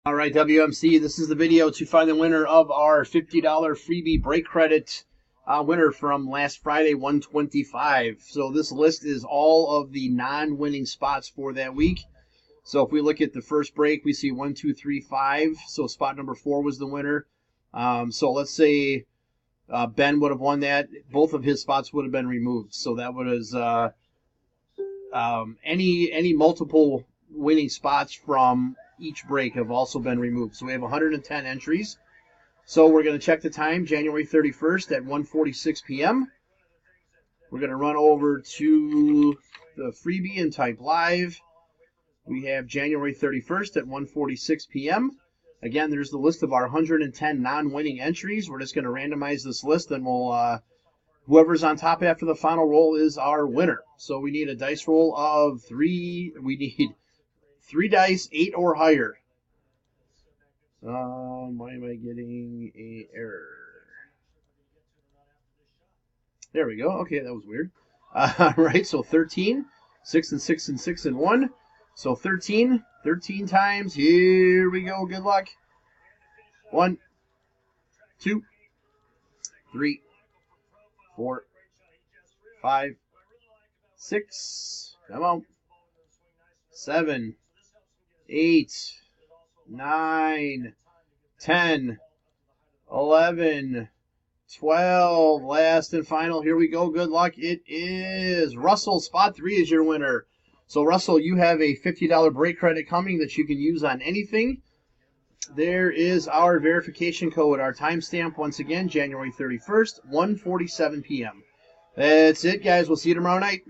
All right, WMC, this is the video to find the winner of our $50 freebie break credit winner from last Friday, 125. So this list is all of the non-winning spots for that week. So if we look at the first break, we see 1, 2, 3, 5. So spot number 4 was the winner. So let's say Ben would have won that. Both of his spots would have been removed. So that was any multiple winning spots from each break have also been removed. So we have 110 entries. So we're going to check the time, January 31st at 1:46 p.m. We're going to run over to the freebie and type live. We have January 31st at 1:46 p.m. Again, there's the list of our 110 non-winning entries. We're just going to randomize this list, and we'll whoever's on top after the final roll is our winner. So we need a dice roll of 3. We need 3 dice, 8 or higher. Why am I getting an error? There we go. Okay, that was weird. All right, so 13, 6 and 6 and 6 and 1. So 13 times. Here we go. Good luck. 1, 2, 3, 4, 5, 6. Come on. 7, 8, 9, 10, 11, 12. Last and final. Here we go. Good luck. It is Russell. Spot 3 is your winner. So, Russell, you have a $50 break credit coming that you can use on anything. There is our verification code. Our timestamp, once again, January 31st, 1:47 p.m. That's it, guys. We'll see you tomorrow night.